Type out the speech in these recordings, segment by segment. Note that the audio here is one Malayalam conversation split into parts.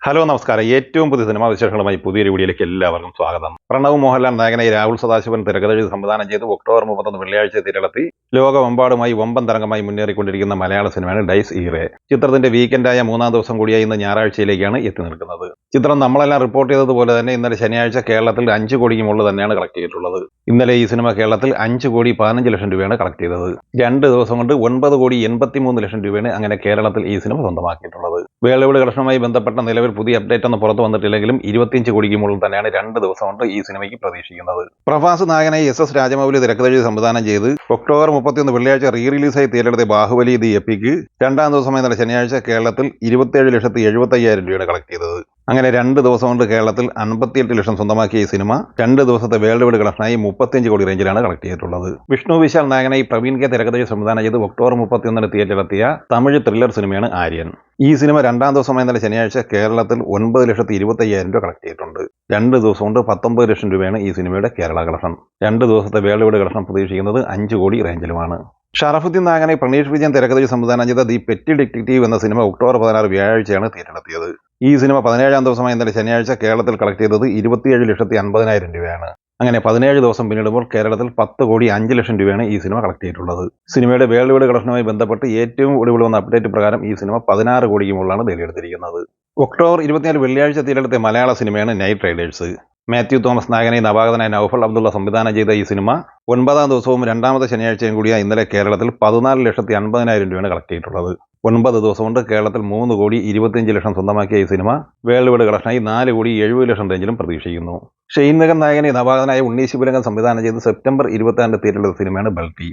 ഹലോ നമസ്കാരം. ഏറ്റവും പുതിയ സിനിമാ വിശേഷങ്ങളുമായി പുതിയൊരു വീഡിയോയിലേക്ക് എല്ലാവർക്കും സ്വാഗതം. പ്രണവ് മോഹൻലാൽ നായകനായി രാഹുൽ സദാശിവൻ തിരക്കഥ സംവിധാനം ചെയ്ത് ഒക്ടോബർ 31 വെള്ളിയാഴ്ച തിരളത്തി ലോകമെമ്പാടുമായി വമ്പൻ തരംഗമായി മുന്നേറിക്കൊണ്ടിരിക്കുന്ന മലയാള സിനിമയാണ് ഡൈസ് ഈറെ. ചിത്രത്തിന്റെ വീക്കെൻഡായ മൂന്നാം ദിവസം കൂടിയായി ഇന്ന് ഞായറാഴ്ചയിലേക്കാണ് എത്തി നിൽക്കുന്നത്. ചിത്രം നമ്മളെല്ലാം റിപ്പോർട്ട് ചെയ്തതുപോലെ തന്നെ ഇന്നലെ ശനിയാഴ്ച കേരളത്തിൽ 5 കോടിക്ക് മുകളിൽ തന്നെയാണ് കളക്ട് ചെയ്തിട്ടുള്ളത്. ഇന്നലെ ഈ സിനിമ കേരളത്തിൽ 5 കോടി 15 ലക്ഷം രൂപയാണ് കളക്ട് ചെയ്തത്. 2 ദിവസം കൊണ്ട് 9 കോടി 83 ലക്ഷം രൂപയാണ് അങ്ങനെ കേരളത്തിൽ ഈ സിനിമ സ്വന്തമാക്കിയിട്ടുള്ളത്. വേൾഡ് കളക്ഷനുമായി ബന്ധപ്പെട്ട നിലവിൽ പുതിയ അപ്ഡേറ്റ് ഒന്നും പുറത്തു വന്നിട്ടില്ലെങ്കിലും 25 കോടിക്ക് മുകളിൽ തന്നെയാണ് 2 ദിവസം കൊണ്ട് ഈ സിനിമയ്ക്ക് പ്രതീക്ഷിക്കുന്നത്. പ്രഭാസ് നായകനായി SS രാജമൗലി തിരക്കഥ സംവിധാനം ചെയ്ത് ഒക്ടോബർ 31 വെള്ളിയാഴ്ച റീ റിലീസായി തിയേറ്ററെത്തിയ ബാഹുബലി ദി എപ്പിക്ക് രണ്ടാം ദിവസമായ ഇന്നലെ ശനിയാഴ്ച കേരളത്തിൽ 27,75,000 രൂപയാണ് കളക്ട് ചെയ്തത്. അങ്ങനെ 2 ദിവസം കൊണ്ട് കേരളത്തിൽ 58 ലക്ഷം സ്വന്തമാക്കിയ ഈ സിനിമ 2 ദിവസത്തെ വേൾഡ് കളക്ഷനായി 35 കോടി റേഞ്ചിലാണ് കളക്ട് ചെയ്തിട്ടുള്ളത്. വിഷ്ണു വിശാൽ നായകനായി പ്രവീൺ കെ തിരക്കഥ സംവിധാനം ചെയ്ത് ഒക്ടോബർ 31 തിയേറ്ററിലെത്തിയ തമിഴ് ത്രില്ലർ സിനിമയാണ് ആര്യൻ. ഈ സിനിമ രണ്ടാം ദിവസമായ ഇന്നലെ ശനിയാഴ്ച കേരളത്തിൽ 9,25,000 രൂപ കളക്ട് ചെയ്തിട്ടുണ്ട്. 2 ദിവസം കൊണ്ട് 19 ലക്ഷം രൂപയാണ് ഈ സിനിമയുടെ കേരള കളക്ഷൻ. 2 ദിവസത്തെ വേൾഡ് കളക്ഷൻ പ്രതീക്ഷിക്കുന്നത് 5 കോടി റേഞ്ചിലുമാണ്. ഷറഫുദ്ദീൻ നായകനായി പ്രണീഷ് വിജയൻ തിരക്കഥ സംവിധാനം ചെയ്ത ദി പെറ്റി ഡിറ്റക്റ്റീവ് എന്ന സിനിമ ഒക്ടോബർ 16 വ്യാഴാഴ്ചയാണ് തിയേറ്ററിലെത്തിയത്. ഈ സിനിമ 17-ാം ദിവസമായ ഇന്നലെ ശനിയാഴ്ച കേരളത്തിൽ കളക്ട് ചെയ്തത് 27,50,000 രൂപയാണ്. അങ്ങനെ 17 ദിവസം പിന്നിടുമ്പോൾ കേരളത്തിൽ 10 കോടി 5 ലക്ഷം രൂപയാണ് ഈ സിനിമ കളക്ട് ചെയ്തിട്ടുള്ളത്. സിനിമയുടെ വേൾഡ് കളക്ഷനുമായി ബന്ധപ്പെട്ട് ഏറ്റവും ഒടുവിൽ വന്ന അപ്ഡേറ്റ് പ്രകാരം ഈ സിനിമ 16 കോടിക്ക് മുകളിലാണ് നേടിയെടുത്തിരിക്കുന്നത്. ഒക്ടോബർ 24 വെള്ളിയാഴ്ച തിയേറ്ററിലെത്തിയ മലയാള സിനിമയാണ് നൈറ്റ് റൈഡേഴ്സ്. മാത്യു തോമസ് നായകനായി നവാഗതനായ നൗഫൽ അബ്ദുള്ള സംവിധാനം ചെയ്ത ഈ സിനിമ 9-ാം ദിവസവും രണ്ടാമത്തെ ശനിയാഴ്ചയും കൂടിയ ഇന്നലെ കേരളത്തിൽ 14,50,000 രൂപയാണ് കളക്ട് ചെയ്തിട്ടുള്ളത്. 9 ദിവസം കൊണ്ട് കേരളത്തിൽ 3 കോടി 25 ലക്ഷം സ്വന്തമാക്കിയ ഈ സിനിമ വേൾഡ് കളക്ഷനായി 4 കോടി 70 ലക്ഷം റേഞ്ചിലും പ്രതീക്ഷിക്കുന്നു. ഷെയ്ൻ നിഗം നായകനായി നവാഗതനായ ഉണ്ണീസ് ശിവരംഗം സംവിധാനം ചെയ്ത് സെപ്റ്റംബർ 22 തിയേറ്ററിലെത്തിയ സിനിമയാണ് ബൾട്ടി.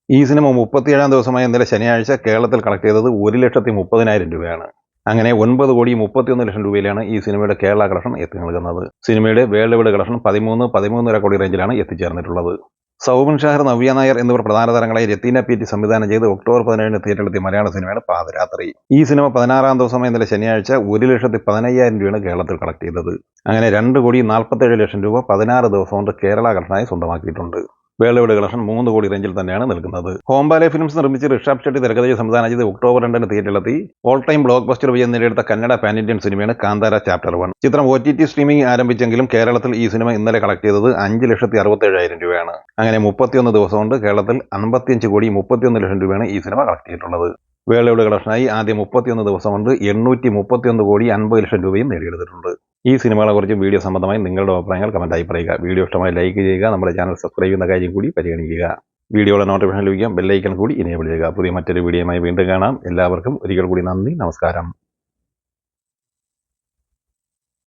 ഈ സിനിമ 37-ാം ദിവസമായ ഇന്നലെ ശനിയാഴ്ച കേരളത്തിൽ കളക്ട് ചെയ്തത് 1,30,30,000 രൂപയാണ്. അങ്ങനെ 9 കോടി 31 ലക്ഷം രൂപയിലാണ് ഈ സിനിമയുടെ കേരള കളക്ഷൻ എത്തി നൽകുന്നത്. സിനിമയുടെ വേൾഡ് കളക്ഷൻ 13-13.5 കോടി റേഞ്ചിലാണ് എത്തിച്ചേർന്നിട്ടുള്ളത്. സൗബിൻ ഷാഹിർ, നവ്യ നായർ എന്നിവർ പ്രധാന താരങ്ങളായി രത്തീന പി.ടി സംവിധാനം ചെയ്ത് ഒക്ടോബർ 17 തിയേറ്ററിലെത്തിയ മലയാള സിനിമയാണ് പാതിരാത്രി. ഈ സിനിമ 16-ാം ദിവസമായ ഇന്നലെ ശനിയാഴ്ച 1,15,000 രൂപയാണ് കേരളത്തിൽ കളക്ട് ചെയ്തത്. അങ്ങനെ 2 കോടി 47 ലക്ഷം രൂപ 16 ദിവസം കൊണ്ട് കേരള കളക്ഷനായി സ്വന്തമാക്കിയിട്ടുണ്ട്. വേൾഡ് കളക്ഷൻ 3 കോടി റേഞ്ചിൽ തന്നെയാണ് നിൽക്കുന്നത്. ഹോംബാലെ ഫിലിംസ് നിർമ്മിച്ച് ഋഷഭ് ഷെട്ടി തിരക്കഥ സംവിധാനം ചെയ്ത് ഒക്ടോബർ 2 തിയേറ്ററിലെത്തി ഓൾ ടൈം ബ്ലോക്ക് ബസ്റ്റർ വിജയം നേടിയെടുത്ത കന്നഡ പാൻ ഇന്ത്യൻ സിനിമയാണ് കാന്താര ചാപ്റ്റർ 1. ചിത്രം OTT സ്ട്രീമിംഗ് ആരംഭിച്ചെങ്കിലും കേരളത്തിൽ ഈ സിനിമ ഇന്നലെ കളക്ട് ചെയ്തത് 5,67,000 രൂപയാണ്. അങ്ങനെ 31 ദിവസം കൊണ്ട് കേരളത്തിൽ 55 കോടി 31 ലക്ഷം രൂപയാണ് ഈ സിനിമ കളക്ട് ചെയ്തിട്ടുള്ളത്. വേൾഡ് കളക്ഷനായി ആദ്യം 31 ദിവസം കൊണ്ട് 831 കോടി 50 ലക്ഷം രൂപയും നേടിയെടുത്തിട്ടുണ്ട്. ഈ സിനിമകളെക്കുറിച്ച് വീഡിയോ സംബന്ധമായി നിങ്ങളുടെ അഭിപ്രായങ്ങൾ കമൻറ്റായി പറയുക. വീഡിയോ ഇഷ്ടമായി ലൈക്ക് ചെയ്യുക. നമ്മുടെ ചാനൽ സബ്സ്ക്രൈബ് ചെയ്യുന്ന കാര്യം കൂടി പരിഗണിക്കുക. വീഡിയോയുടെ നോട്ടിഫിക്കേഷൻ ലഭിക്കാൻ ബെല്ലൈക്കൺ കൂടി എനേബിൾ ചെയ്യുക. പുതിയ മറ്റൊരു വീഡിയോയുമായി വീണ്ടും കാണാം. എല്ലാവർക്കും ഒരിക്കൽ കൂടി നന്ദി, നമസ്കാരം.